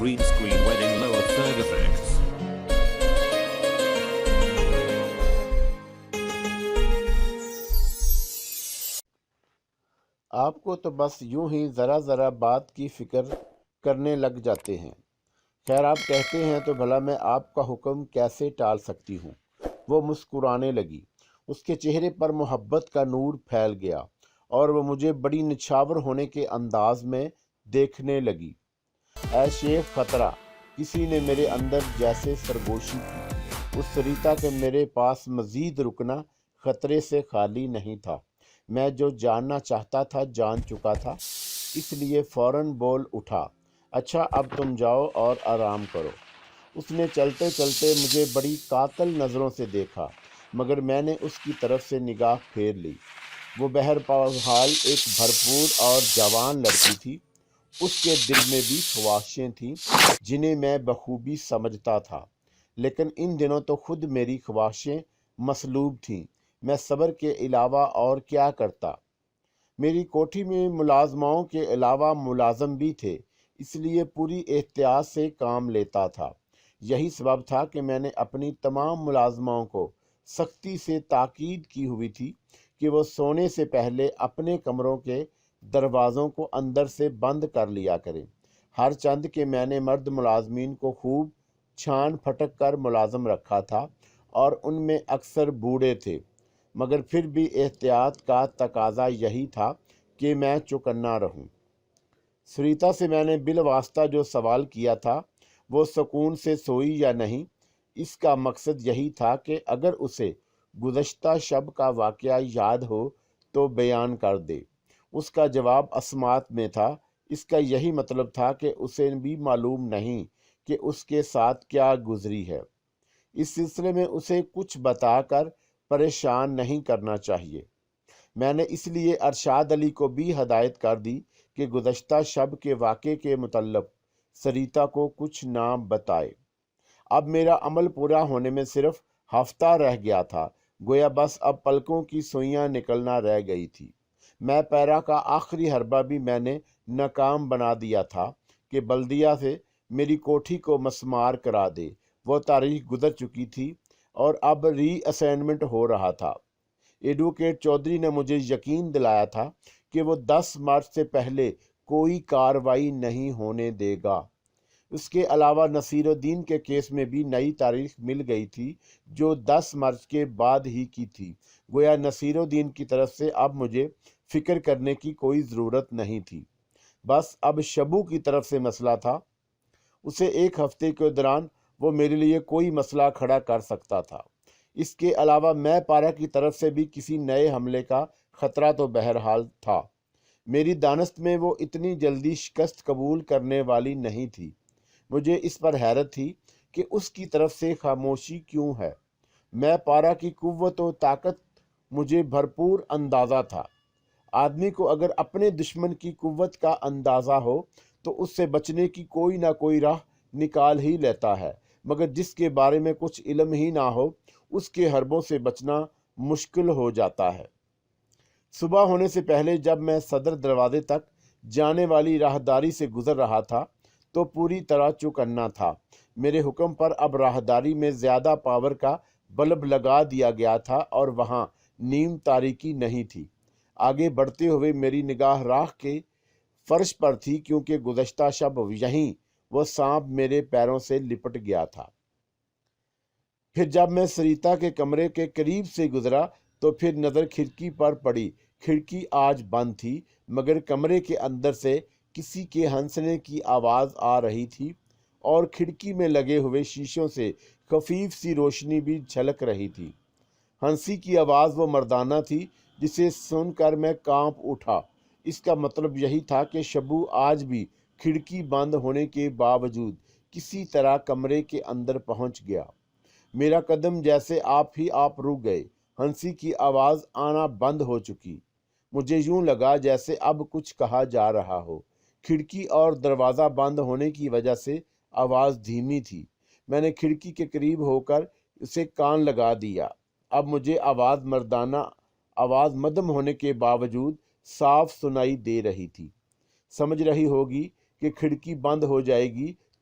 green screen wedding lower third effects. آپ کو تو بس یوں ہی ذرا ذرا بات کی فکر کرنے لگ جاتے ہیں۔ خیر آپ کہتے ہیں تو بھلا میں آپ کا حکم کیسے ٹال سکتی ہوں؟ وہ مسکرانے لگی۔ اس کے چہرے پر محبت کا نور پھیل گیا اور وہ مجھے بڑی نچھاور ہونے کے انداز میں دیکھنے لگی۔ اے شیخ خطرہ، کسی نے میرے اندر جیسے سرگوشی کی۔ اس سریتا کے میرے پاس مزید رکنا خطرے سے خالی نہیں تھا۔ میں جو جاننا چاہتا تھا جان چکا تھا، اس لیے فوراً بول اٹھا، اچھا اب تم جاؤ اور آرام کرو۔ اس نے چلتے چلتے مجھے بڑی قاتل نظروں سے دیکھا، مگر میں نے اس کی طرف سے نگاہ پھیر لی۔ وہ بہرحال ایک بھرپور اور جوان لڑکی تھی۔ اس کے دل میں بھی خواہشیں تھیں جنہیں میں بخوبی سمجھتا تھا، لیکن ان دنوں تو خود میری خواہشیں مسلوب تھیں۔ میں صبر کے علاوہ اور کیا کرتا؟ میری کوٹھی میں ملازماؤں کے علاوہ ملازم بھی تھے، اس لیے پوری احتیاط سے کام لیتا تھا۔ یہی سبب تھا کہ میں نے اپنی تمام ملازماؤں کو سختی سے تاکید کی ہوئی تھی کہ وہ سونے سے پہلے اپنے کمروں کے دروازوں کو اندر سے بند کر لیا کریں۔ ہر چند کہ میں نے مرد ملازمین کو خوب چھان پھٹک کر ملازم رکھا تھا اور ان میں اکثر بوڑھے تھے، مگر پھر بھی احتیاط کا تقاضا یہی تھا کہ میں چوکنا رہوں۔ سریتا سے میں نے بالواسطہ جو سوال کیا تھا وہ سکون سے سوئی یا نہیں، اس کا مقصد یہی تھا کہ اگر اسے گزشتہ شب کا واقعہ یاد ہو تو بیان کر دے۔ اس کا جواب اسمات میں تھا۔ اس کا یہی مطلب تھا کہ اسے بھی معلوم نہیں کہ اس کے ساتھ کیا گزری ہے۔ اس سلسلے میں اسے کچھ بتا کر پریشان نہیں کرنا چاہیے۔ میں نے اس لیے ارشاد علی کو بھی ہدایت کر دی کہ گزشتہ شب کے واقعے کے متعلق سریتا کو کچھ نہ بتائے۔ اب میرا عمل پورا ہونے میں صرف ہفتہ رہ گیا تھا، گویا بس اب پلکوں کی سوئیاں نکلنا رہ گئی تھی۔ میں پیرا کا آخری حربہ بھی میں نے ناکام بنا دیا تھا کہ بلدیہ سے میری کوٹھی کو مسمار کرا دے۔ وہ تاریخ گزر چکی تھی اور اب ری اسائنمنٹ ہو رہا تھا۔ ایڈوکیٹ چودھری نے مجھے یقین دلایا تھا کہ وہ 10 مارچ سے پہلے کوئی کارروائی نہیں ہونے دے گا۔ اس کے علاوہ نصیر الدین کے کیس میں بھی نئی تاریخ مل گئی تھی جو 10 مارچ کے بعد ہی کی تھی۔ گویا نصیر الدین کی طرف سے اب مجھے فکر کرنے کی کوئی ضرورت نہیں تھی، بس اب شبو کی طرف سے مسئلہ تھا۔ اسے ایک ہفتے کے دوران وہ میرے لیے کوئی مسئلہ کھڑا کر سکتا تھا۔ اس کے علاوہ میں پارا کی طرف سے بھی کسی نئے حملے کا خطرہ تو بہرحال تھا۔ میری دانست میں وہ اتنی جلدی شکست قبول کرنے والی نہیں تھی۔ مجھے اس پر حیرت تھی کہ اس کی طرف سے خاموشی کیوں ہے۔ میں پارا کی قوت و طاقت مجھے بھرپور اندازہ تھا۔ آدمی کو اگر اپنے دشمن کی قوت کا اندازہ ہو تو اس سے بچنے کی کوئی نہ کوئی راہ نکال ہی لیتا ہے، مگر جس کے بارے میں کچھ علم ہی نہ ہو اس کے حربوں سے بچنا مشکل ہو جاتا ہے۔ صبح ہونے سے پہلے جب میں صدر دروازے تک جانے والی راہداری سے گزر رہا تھا تو پوری طرح چوکنا تھا۔ میرے حکم پر اب راہداری میں زیادہ پاور کا بلب لگا دیا گیا تھا اور وہاں نیم تاریکی نہیں تھی۔ آگے بڑھتے ہوئے میری نگاہ راہ کے فرش پر تھی، کیونکہ گزشتہ شب یہیں وہ سانپ میرے پیروں سے لپٹ گیا تھا۔ پھر جب میں سریتا کے کمرے کے قریب سے گزرا تو پھر نظر کھڑکی پر پڑی۔ کھڑکی آج بند تھی، مگر کمرے کے اندر سے کسی کے ہنسنے کی آواز آ رہی تھی اور کھڑکی میں لگے ہوئے شیشوں سے خفیف سی روشنی بھی جھلک رہی تھی۔ ہنسی کی آواز وہ مردانہ تھی جسے سن کر میں کانپ اٹھا۔ اس کا مطلب یہی تھا کہ شبو آج بھی کھڑکی بند ہونے کے باوجود کسی طرح کمرے کے اندر پہنچ گیا۔ میرا قدم جیسے آپ ہی آپ رک گئے۔ ہنسی کی آواز آنا بند ہو چکی۔ مجھے یوں لگا جیسے اب کچھ کہا جا رہا ہو۔ کھڑکی اور دروازہ بند ہونے کی وجہ سے آواز دھیمی تھی۔ میں نے کھڑکی کے قریب ہو کر اسے کان لگا دیا۔ اب مجھے آواز مدھم ہونے کے باوجود صاف سنائی دے رہی تھی۔ سمجھ رہی ہوگی کہ کھڑکی بند ہو جائے گی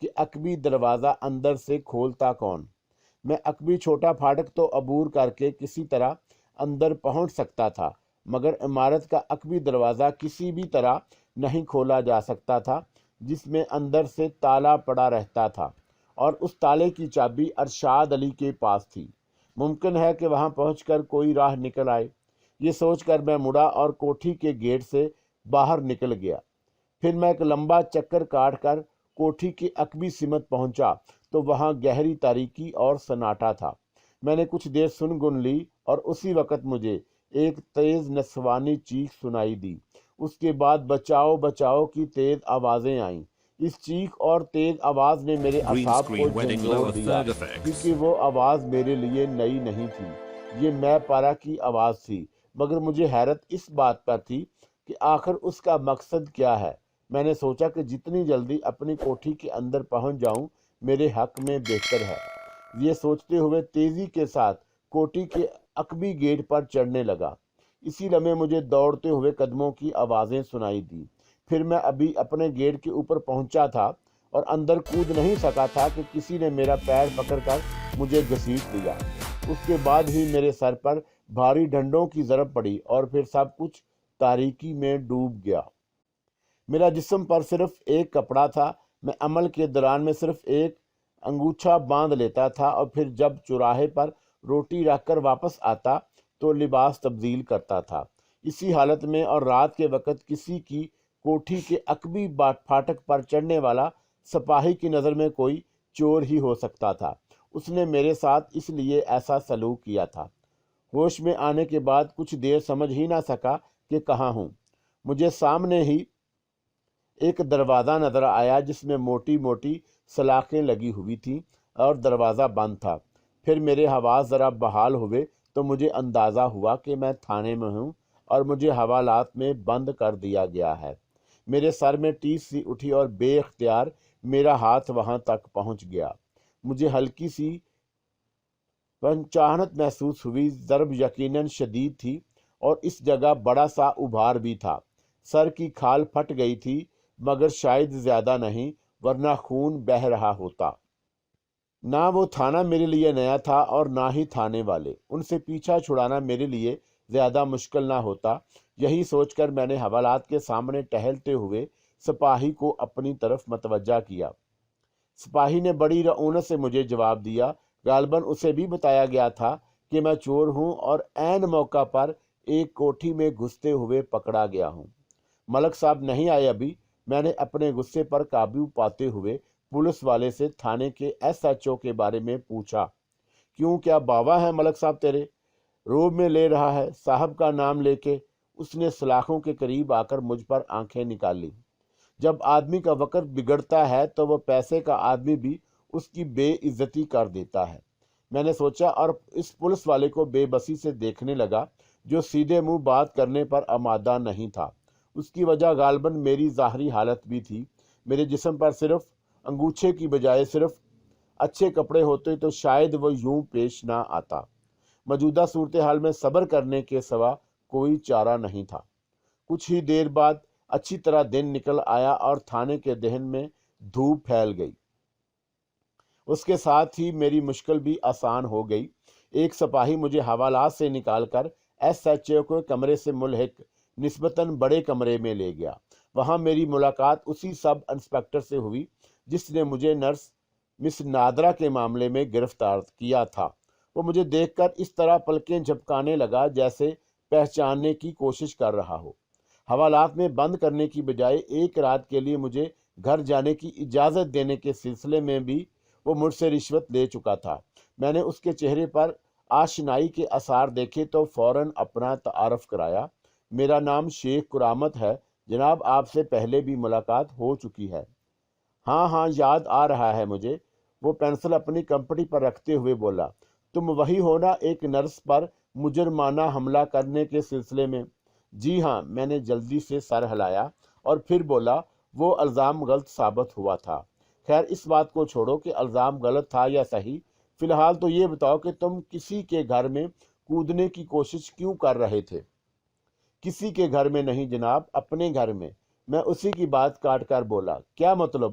کہ عقبی دروازہ اندر سے کھولتا کون۔ میں عقبی چھوٹا پھاٹک تو عبور کر کے کسی طرح اندر پہنچ سکتا تھا، مگر عمارت کا عقبی دروازہ کسی بھی طرح نہیں کھولا جا سکتا تھا، جس میں اندر سے تالا پڑا رہتا تھا، اور اس تالے کی چابی ارشاد علی کے پاس تھی۔ ممکن ہے کہ وہاں پہنچ کر کوئی راہ نکل آئے۔ یہ سوچ کر میں مڑا اور کوٹھی کے گیٹ سے باہر نکل گیا۔ پھر میں ایک لمبا چکر کاٹ کر کوٹھی کی عقبی سمت پہنچا تو وہاں گہری تاریکی اور سناٹا تھا۔ میں نے کچھ دیر سن گن لی اور اسی وقت مجھے ایک تیز نسوانی چیخ سنائی دی۔ اس کے بعد بچاؤ بچاؤ کی تیز آوازیں آئیں۔ اس چیخ اور تیز آواز نے میرے Green اعصاب کو screen wedding جھنجھوڑ lower دیا، third effects. کیونکہ وہ آواز میرے لیے نئی نہیں تھی۔ یہ میں پارا کی آواز تھی، مگر مجھے حیرت اس بات پر تھی کہ آخر اس کا مقصد کیا ہے۔ میں نے سوچا کہ جتنی جلدی اپنی کوٹھی کے اندر پہنچ جاؤں میرے حق میں بہتر ہے۔ یہ سوچتے ہوئے تیزی کے ساتھ کوٹھی کے عقبی گیٹ پر چڑھنے لگا۔ اسی لمحے مجھے دوڑتے ہوئے قدموں کی آوازیں سنائی دی۔ پھر میں ابھی اپنے گیٹ کے اوپر پہنچا تھا اور اندر کود نہیں سکا تھا کہ کسی نے میرا پیر پکڑ کر مجھے گھسیٹ لیا۔ اس کے بعد ہی میرے سر پر بھاری ڈنڈوں کی ضرب پڑی اور پھر سب کچھ تاریکی میں ڈوب گیا۔ میرا جسم پر صرف ایک کپڑا تھا۔ میں عمل کے دوران میں صرف ایک انگوچھا باندھ لیتا تھا اور پھر جب چوراہے پر روٹی رکھ کر واپس آتا تو لباس تبدیل کرتا تھا۔ اسی حالت میں اور رات کے وقت کسی کی کوٹھی کے عقبی پھاٹک پر چڑھنے والا سپاہی کی نظر میں کوئی چور ہی ہو سکتا تھا۔ اس نے میرے ساتھ اس لیے ایسا سلوک کیا تھا۔ ہوش میں آنے کے بعد کچھ دیر سمجھ ہی نہ سکا کہ کہاں ہوں۔ مجھے سامنے ہی ایک دروازہ نظر آیا جس میں موٹی موٹی سلاخیں لگی ہوئی تھیں اور دروازہ بند تھا۔ پھر میرے حواس ذرا بحال ہوئے تو مجھے اندازہ ہوا کہ میں تھانے میں ہوں اور مجھے حوالات میں بند کر دیا گیا ہے۔ میرے سر میں ٹیس سی اٹھی اور بے اختیار میرا ہاتھ وہاں تک پہنچ گیا۔ مجھے ہلکی سی پنچاہت محسوس ہوئی۔ ضرب یقیناً شدید تھی اور اس جگہ بڑا سا ابھار بھی تھا۔ سر کی کھال پھٹ گئی تھی، مگر شاید زیادہ نہیں، ورنہ خون بہہ رہا ہوتا۔ نہ وہ تھانہ میرے لیے نیا تھا اور نہ ہی تھانے والے۔ ان سے پیچھا چھڑانا میرے لیے زیادہ مشکل نہ ہوتا۔ یہی سوچ کر میں نے حوالات کے سامنے ٹہلتے ہوئے سپاہی کو اپنی طرف متوجہ کیا۔ سپاہی نے بڑی رعونت سے مجھے جواب دیا۔ غالباً اسے بھی بتایا گیا تھا کہ میں چور ہوں اور عین موقع پر ایک کوٹھی میں گھستے ہوئے پکڑا گیا ہوں۔ ملک صاحب نہیں آئے ابھی؟ میں نے اپنے غصے پر قابو پاتے ہوئے پولیس والے سے تھانے کے ایس ایچ او کے بارے میں پوچھا۔ کیوں، کیا باوا ہے ملک صاحب تیرے؟ روب میں لے رہا ہے صاحب کا نام لے کے۔ اس نے سلاخوں کے قریب آ کر مجھ پر آنکھیں نکالی۔ جب آدمی کا وقت بگڑتا ہے تو وہ پیسے کا آدمی بھی اس کی بے عزتی کر دیتا ہے، میں نے سوچا، اور اس پولیس والے کو بے بسی سے دیکھنے لگا جو سیدھے منہ بات کرنے پر آمادہ نہیں تھا۔ اس کی وجہ غالباً میری ظاہری حالت بھی تھی۔ میرے جسم پر صرف انگوچھے کی بجائے صرف اچھے کپڑے ہوتے تو شاید وہ یوں پیش نہ آتا۔ موجودہ صورتحال میں صبر کرنے کے سوا کوئی چارہ نہیں تھا۔ کچھ ہی دیر بعد اچھی طرح دن نکل آیا اور تھانے کے دہن میں دھوپ پھیل گئی۔ اس کے ساتھ ہی میری مشکل بھی آسان ہو گئی۔ ایک سپاہی مجھے حوالات سے نکال کر ایس ایچ او کے کمرے سے ملحق نسبتاً بڑے کمرے میں لے گیا۔ وہاں میری ملاقات اسی سب انسپکٹر سے ہوئی جس نے مجھے نرس مس نادرا کے معاملے میں گرفتار کیا تھا۔ وہ مجھے دیکھ کر اس طرح پلکیں جھپکانے لگا جیسے پہچاننے کی کوشش کر رہا ہو۔ حوالات میں بند کرنے کی بجائے ایک رات کے لیے مجھے گھر جانے کی اجازت دینے کے سلسلے میں بھی وہ مجھ سے رشوت لے چکا تھا۔ میں نے اس کے چہرے پر آشنائی کے آثار دیکھے تو فوراً اپنا تعارف کرایا۔ میرا نام شیخ کرامت ہے جناب، آپ سے پہلے بھی ملاقات ہو چکی ہے۔ ہاں یاد آ رہا ہے مجھے، وہ پینسل اپنی کمپٹی پر رکھتے ہوئے بولا۔ تم وہی ہو نا ایک نرس پر مجرمانہ حملہ کرنے کے سلسلے میں؟ جی ہاں، میں نے جلدی سے سر ہلایا اور پھر بولا، وہ الزام غلط ثابت ہوا تھا۔ خیر اس بات کو چھوڑو کہ الزام غلط تھا یا صحیح، فی الحال تو یہ بتاؤ کہ تم کسی کے گھر میں کودنے کی کوشش کیوں کر رہے تھے؟ کسی کے گھر میں نہیں جناب، اپنے گھر میں۔ میں اسی کی بات کاٹ کر بولا۔ کیا مطلب؟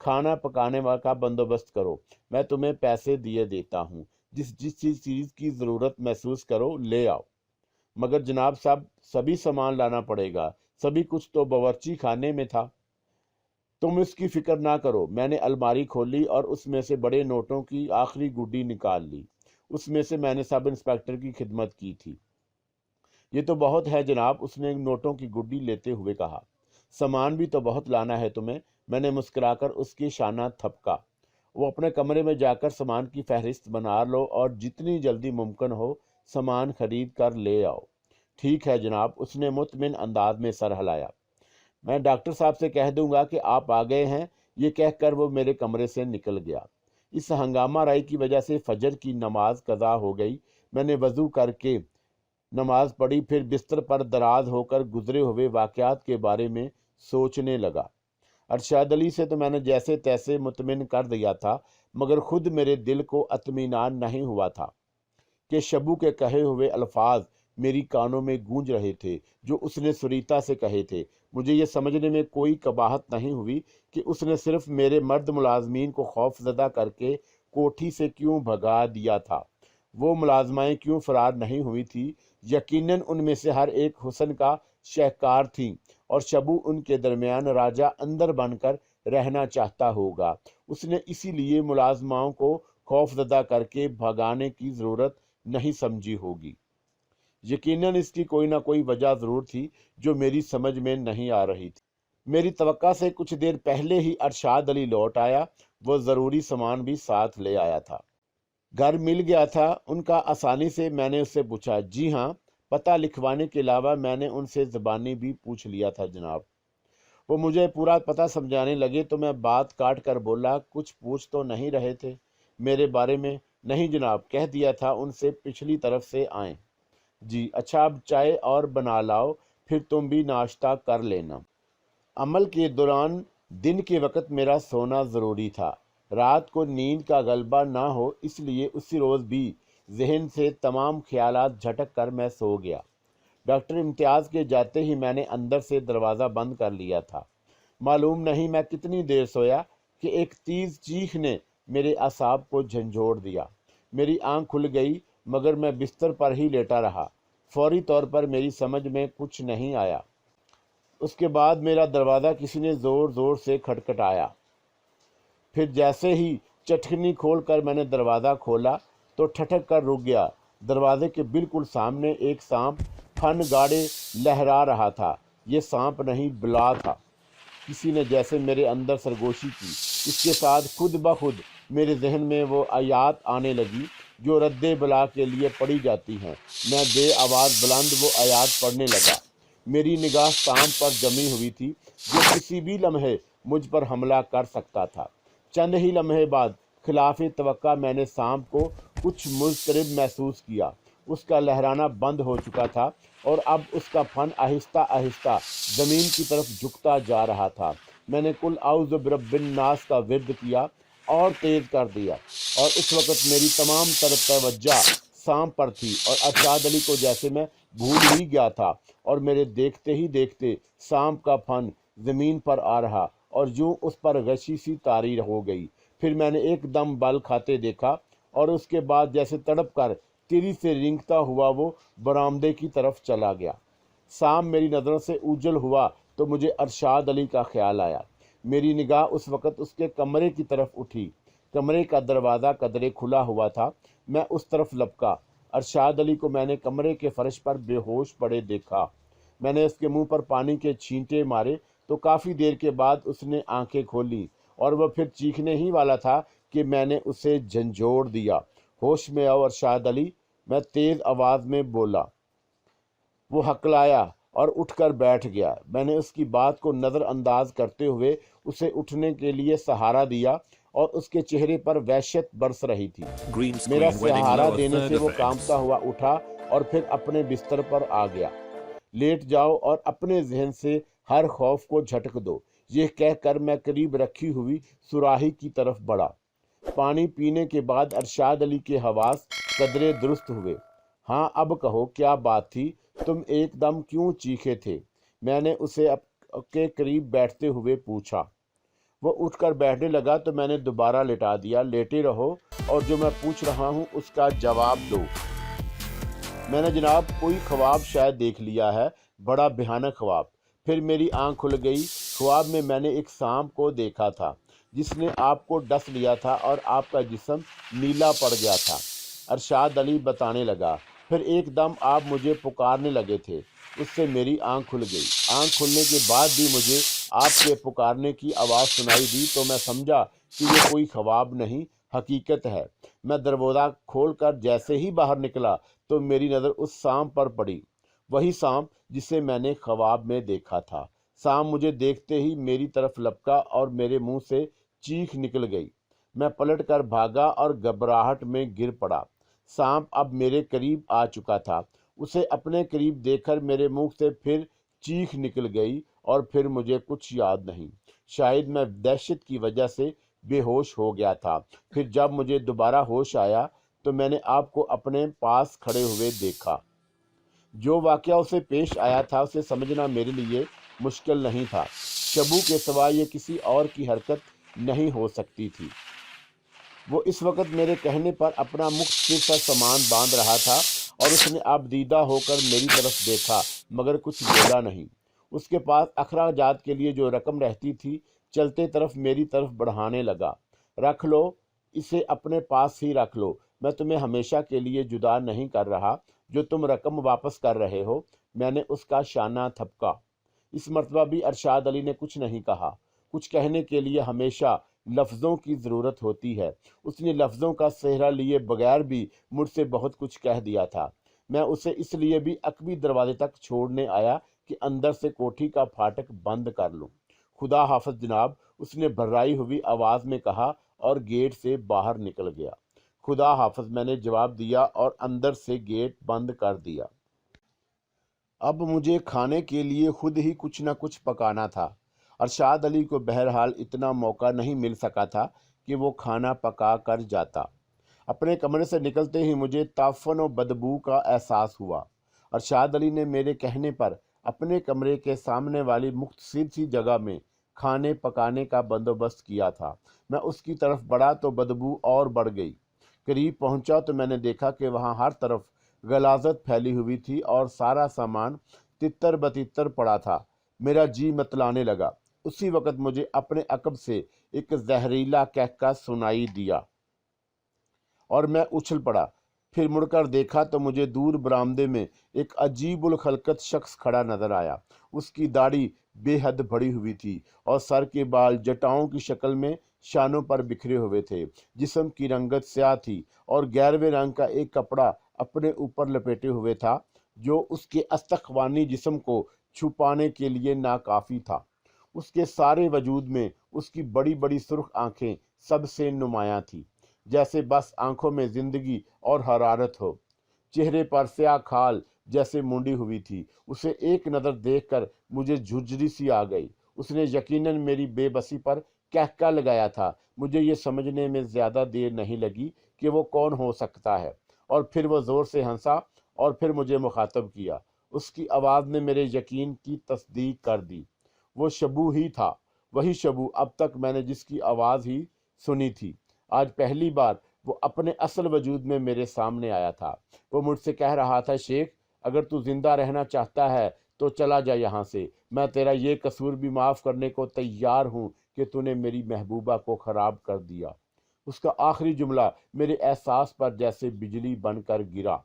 کھانا پکانے کا بندوبست کرو، میں تمہیں پیسے دیے دیتا ہوں، جس جس چیز کی ضرورت محسوس کرو لے آؤ۔ مگر جناب صاحب سبھی سامان لانا پڑے گا، سبھی کچھ تو باورچی خانے میں تھا۔ تم اس کی فکر نہ کرو، میں نے الماری کھولی اور اس میں سے بڑے نوٹوں کی آخری گڈی نکال لی، اس میں سے میں نے سب انسپیکٹر کی خدمت کی تھی۔ یہ تو بہت ہے جناب، اس نے نوٹوں کی گڈی لیتے ہوئے کہا۔ سامان بھی تو بہت لانا ہے تمہیں، میں نے مسکرا کر اس کی شانہ تھپکا۔ وہ اپنے کمرے میں جا کر سامان کی فہرست بنا لو اور جتنی جلدی ممکن ہو سامان خرید کر لے آؤ۔ ٹھیک ہے جناب، اس نے مطمئن انداز میں سر ہلایا۔ میں ڈاکٹر صاحب سے کہہ دوں گا کہ آپ آ گئے ہیں، یہ کہہ کر وہ میرے کمرے سے نکل گیا۔ اس ہنگامہ رائی کی وجہ سے فجر کی نماز قضا ہو گئی۔ میں نے وضو کر کے نماز پڑھی، پھر بستر پر دراز ہو کر گزرے ہوئے واقعات کے بارے میں سوچنے لگا۔ ارشاد علی سے تو میں نے جیسے تیسے مطمئن کر دیا تھا، مگر خود میرے دل کو اطمینان نہیں ہوا تھا کہ شبو کے کہے ہوئے الفاظ میری کانوں میں گونج رہے تھے جو اس نے سریتا سے کہے تھے۔ مجھے یہ سمجھنے میں کوئی قباحت نہیں ہوئی کہ اس نے صرف میرے مرد ملازمین کو خوف زدہ کر کے کوٹھی سے کیوں بھگا دیا تھا۔ وہ ملازمائیں کیوں فرار نہیں ہوئی تھی؟ یقیناً ان میں سے ہر ایک حسن کا شہکار تھیں اور شبو ان کے درمیان راجہ اندر بن کر رہنا چاہتا ہوگا۔ اس نے اسی لیے ملازماؤں کو خوف زدہ کر کے بھگانے کی ضرورت نہیں سمجھی ہوگی۔ یقیناً اس کی کوئی نہ کوئی وجہ ضرور تھی جو میری سمجھ میں نہیں آ رہی تھی۔ میری توقع سے کچھ دیر پہلے ہی ارشاد علی لوٹ آیا، وہ ضروری سامان بھی ساتھ لے آیا تھا۔ گھر مل گیا تھا ان کا آسانی سے۔ میں نے اس سے پوچھا، جی ہاں، پتہ لکھوانے کے علاوہ میں نے ان سے زبانی بھی پوچھ لیا تھا جناب۔ وہ مجھے پورا پتہ سمجھانے لگے تو میں بات کاٹ کر بولا، کچھ پوچھ تو نہیں رہے تھے میرے بارے میں؟ نہیں جناب، کہہ دیا تھا ان سے پچھلی طرف سے آئیں۔ جی اچھا، اب چائے اور بنا لاؤ، پھر تم بھی ناشتہ کر لینا۔ عمل کے دوران دن کے وقت میرا سونا ضروری تھا، رات کو نیند کا غلبہ نہ ہو، اس لیے اسی روز بھی ذہن سے تمام خیالات جھٹک کر میں سو گیا۔ ڈاکٹر امتیاز کے جاتے ہی میں نے اندر سے دروازہ بند کر لیا تھا۔ معلوم نہیں میں کتنی دیر سویا کہ ایک تیز چیخ نے میرے اعصاب کو جھنجھوڑ دیا۔ میری آنکھ کھل گئی مگر میں بستر پر ہی لیٹا رہا۔ فوری طور پر میری سمجھ میں کچھ نہیں آیا۔ اس کے بعد میرا دروازہ کسی نے زور زور سے کھٹکھٹایا۔ پھر جیسے ہی چٹکنی کھول کر میں نے دروازہ کھولا تو ٹھٹک کر رک گیا۔ دروازے کے بالکل سامنے ایک سانپ پھن گاڑے لہرا رہا تھا۔ یہ سانپ نہیں، بلا تھا۔ کسی نے جیسے میرے اندر سرگوشی کی۔ اس کے ساتھ خود بخود میرے ذہن میں وہ آیات آنے لگی جو رد بلا کے لیے پڑھی جاتی ہیں۔ میں بے آواز بلند وہ آیات پڑھنے لگا۔ میری نگاہ سانپ پر جمی ہوئی تھی جو کسی بھی لمحے مجھ پر حملہ کر سکتا تھا۔ چند ہی لمحے بعد خلاف توقع میں نے سانپ کو کچھ مضطرب محسوس کیا۔ اس کا لہرانا بند ہو چکا تھا اور اب اس کا پھن آہستہ آہستہ زمین کی طرف جھکتا جا رہا تھا۔ میں نے قل اعوذ برب الناس کا ورد کیا اور تیز کر دیا، اور اس وقت میری تمام تر توجہ سانپ پر تھی اور ارشاد علی کو جیسے میں بھول ہی گیا تھا، اور میرے دیکھتے ہی دیکھتے سانپ کا پھن زمین پر آ رہا اور یوں اس پر غشی سی طاری ہو گئی۔ پھر میں نے ایک دم بل کھاتے دیکھا اور اس کے بعد جیسے تڑپ کر تیری سے رینگتا ہوا وہ برآمدے کی طرف چلا گیا۔ سانپ میری نظروں سے اوجھل ہوا تو مجھے ارشاد علی کا خیال آیا۔ میری نگاہ اس وقت اس کے کمرے کی طرف اٹھی۔ کمرے کا دروازہ قدرے کھلا ہوا تھا۔ میں اس طرف لپکا۔ ارشاد علی کو میں نے کمرے کے فرش پر بے ہوش پڑے دیکھا۔ میں نے اس کے منہ پر پانی کے چھینٹے مارے تو کافی دیر کے بعد اس نے آنکھیں کھولی اور وہ پھر چیخنے ہی والا تھا کہ میں نے اسے جھنجھوڑ دیا۔ ہوش میں آؤ ارشاد علی، میں تیز آواز میں بولا۔ وہ ہکلایا اور اٹھ کر بیٹھ گیا۔ میں نے اس کی بات کو نظر انداز کرتے ہوئے اسے اٹھنے کے لیے سہارا دیا اور اس کے چہرے پر وحشت برس رہی تھی۔ Green میرا screen wedding سہارا lower دینے third سے وہ effects. کانپتا ہوا اٹھا اور پھر اپنے بستر پر آ گیا۔ لیٹ جاؤ اور اپنے ذہن سے ہر خوف کو جھٹک دو، یہ کہہ کر میں قریب رکھی ہوئی سراہی کی طرف بڑھا۔ پانی پینے کے بعد ارشاد علی کے حواس قدرے درست ہوئے۔ ہاں اب کہو کیا بات تھی، تم ایک دم کیوں چیخے تھے؟ میں نے اسے کے قریب بیٹھتے ہوئے پوچھا۔ وہ اٹھ کر بیٹھنے لگا تو میں نے دوبارہ لٹا دیا۔ لیٹے رہو اور جو میں پوچھ رہا ہوں اس کا جواب دو۔ میں نے جناب کوئی خواب شاید دیکھ لیا ہے، بڑا بھیانک خواب۔ پھر میری آنکھ کھل گئی۔ خواب میں نے ایک سانپ کو دیکھا تھا جس نے آپ کو ڈس لیا تھا اور آپ کا جسم نیلا پڑ گیا تھا۔ ارشاد علی بتانے لگا۔ پھر ایک دم آپ مجھے پکارنے لگے تھے، اس سے میری آنکھ کھل گئی۔ آنکھ کھلنے کے بعد بھی مجھے آپ کے پکارنے کی آواز سنائی دی تو میں سمجھا کہ یہ کوئی خواب نہیں، حقیقت ہے۔ میں دروازہ کھول کر جیسے ہی باہر نکلا تو میری نظر اس سانپ پر پڑی، وہی سانپ جسے میں نے خواب میں دیکھا تھا۔ سانپ مجھے دیکھتے ہی میری طرف لپکا اور میرے منہ سے چیخ نکل گئی۔ میں پلٹ کر بھاگا اور گھبراہٹ میں گر پڑا۔ سانپ اب میرے قریب آ چکا تھا۔ اسے اپنے قریب دیکھ کر میرے منہ سے پھر چیخ نکل گئی اور پھر مجھے کچھ یاد نہیں۔ شاید میں دہشت کی وجہ سے بے ہوش ہو گیا تھا۔ پھر جب مجھے دوبارہ ہوش آیا تو میں نے آپ کو اپنے پاس کھڑے ہوئے دیکھا۔ جو واقعہ اسے پیش آیا تھا اسے سمجھنا میرے لیے مشکل نہیں تھا۔ شبو کے سوا یہ کسی اور کی حرکت نہیں ہو سکتی تھی۔ وہ اس وقت میرے کہنے پر اپنا مختصر سا سامان باندھ رہا تھا اور اس نے اب دیدہ ہو کر میری طرف دیکھا مگر کچھ بولا نہیں۔ اس کے پاس اخراجات کے لیے جو رقم رہتی تھی چلتے طرف میری طرف بڑھانے لگا۔ رکھ لو، اسے اپنے پاس ہی رکھ لو، میں تمہیں ہمیشہ کے لیے جدا نہیں کر رہا۔ جو تم رقم واپس کر رہے ہو۔ میں نے اس کا شانہ تھپکا۔ اس مرتبہ بھی ارشاد علی نے کچھ نہیں کہا۔ کچھ کہنے کے لیے ہمیشہ لفظوں کی ضرورت ہوتی ہے۔ اس نے لفظوں کا سہرا لیے بغیر بھی مجھ سے بہت کچھ کہہ دیا تھا۔ میں اسے اس لیے بھی عقبی دروازے تک چھوڑنے آیا کہ اندر سے کوٹھی کا پھاٹک بند کر لوں۔ خدا حافظ جناب، اس نے بھرائی ہوئی آواز میں کہا اور گیٹ سے باہر نکل گیا۔ خدا حافظ، میں نے جواب دیا اور اندر سے گیٹ بند کر دیا۔ اب مجھے کھانے کے لیے خود ہی کچھ نہ کچھ پکانا تھا۔ ارشاد علی کو بہرحال اتنا موقع نہیں مل سکا تھا کہ وہ کھانا پکا کر جاتا۔ اپنے کمرے سے نکلتے ہی مجھے تعفن و بدبو کا احساس ہوا۔ ارشاد علی نے میرے کہنے پر اپنے کمرے کے سامنے والی مختصر سی جگہ میں کھانے پکانے کا بندوبست کیا تھا۔ میں اس کی طرف بڑھا تو بدبو اور بڑھ گئی۔ قریب پہنچا تو میں نے دیکھا کہ وہاں ہر طرف غلاظت پھیلی ہوئی تھی اور سارا سامان تتر بتتر پڑا تھا۔ میرا جی متلانے لگا۔ اسی وقت مجھے اپنے عقب سے ایک زہریلا کہکہ سنائی دیا اور میں اچھل پڑا۔ پھر مڑ کر دیکھا تو مجھے دور برآمدے میں ایک عجیب الخلقت شخص کھڑا نظر آیا۔ اس کی داڑھی بے حد بڑھی ہوئی تھی اور سر کے بال جٹاؤں کی شکل میں شانوں پر بکھرے ہوئے تھے۔ جسم کی رنگت سیاہ تھی اور گہرے رنگ کا ایک کپڑا اپنے اوپر لپیٹے ہوئے تھا جو اس کے استخوانی جسم کو چھپانے کے لیے ناکافی تھا۔ اس کے سارے وجود میں اس کی بڑی بڑی سرخ آنکھیں سب سے نمایاں تھیں، جیسے بس آنکھوں میں زندگی اور حرارت ہو۔ چہرے پر سیاہ کھال جیسے مونڈی ہوئی تھی۔ اسے ایک نظر دیکھ کر مجھے جھرجھری سی آ گئی۔ اس نے یقیناً میری بے بسی پر کہکہ لگایا تھا۔ مجھے یہ سمجھنے میں زیادہ دیر نہیں لگی کہ وہ کون ہو سکتا ہے، اور پھر وہ زور سے ہنسا اور پھر مجھے مخاطب کیا۔ اس کی آواز نے میرے یقین کی تصدیق کر دی۔ وہ شبو ہی تھا، وہی شبو اب تک میں نے جس کی آواز ہی سنی تھی۔ آج پہلی بار وہ اپنے اصل وجود میں میرے سامنے آیا تھا۔ وہ مجھ سے کہہ رہا تھا، شیخ، اگر تو زندہ رہنا چاہتا ہے تو چلا جا یہاں سے۔ میں تیرا یہ قصور بھی معاف کرنے کو تیار ہوں کہ تو نے میری محبوبہ کو خراب کر دیا۔ اس کا آخری جملہ میرے احساس پر جیسے بجلی بن کر گرا۔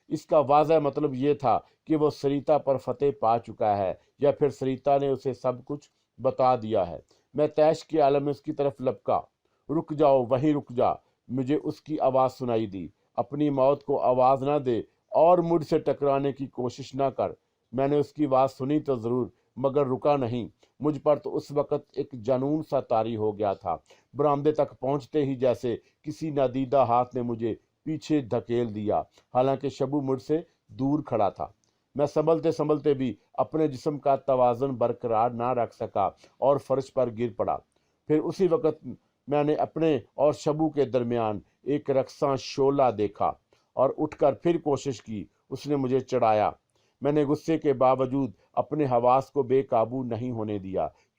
اس کا واضح مطلب یہ تھا کہ وہ سریتا پر فتح پا چکا ہے یا پھر سریتا نے اسے سب کچھ بتا دیا ہے۔ میں طیش کے عالم میں اس کی طرف لپکا۔ رک جاؤ، وہیں رک جا، مجھے اس کی آواز سنائی دی۔ اپنی موت کو آواز نہ دے اور مجھ سے ٹکرانے کی کوشش نہ کر۔ میں نے اس کی آواز سنی تو ضرور مگر رکا نہیں۔ مجھ پر تو اس وقت ایک جنون سا طاری ہو گیا تھا۔ برآمدے تک پہنچتے ہی جیسے کسی نادیدہ ہاتھ نے مجھے پیچھے دھکیل دیا، حالانکہ شبو مجھ سے دور کھڑا تھا۔ میں سنبھلتے سنبھلتے بھی اپنے جسم کا توازن برقرار نہ رکھ سکا اور فرش پر گر پڑا۔ پھر اسی وقت میں نے اپنے اور شبو کے درمیان ایک رقصاں شعلہ دیکھا اور اٹھ کر پھر کوشش کی۔ اس نے مجھے چڑھایا۔ میں نے غصے کے باوجود اپنے حواس کو بے قابو نہیں ہونے دیا،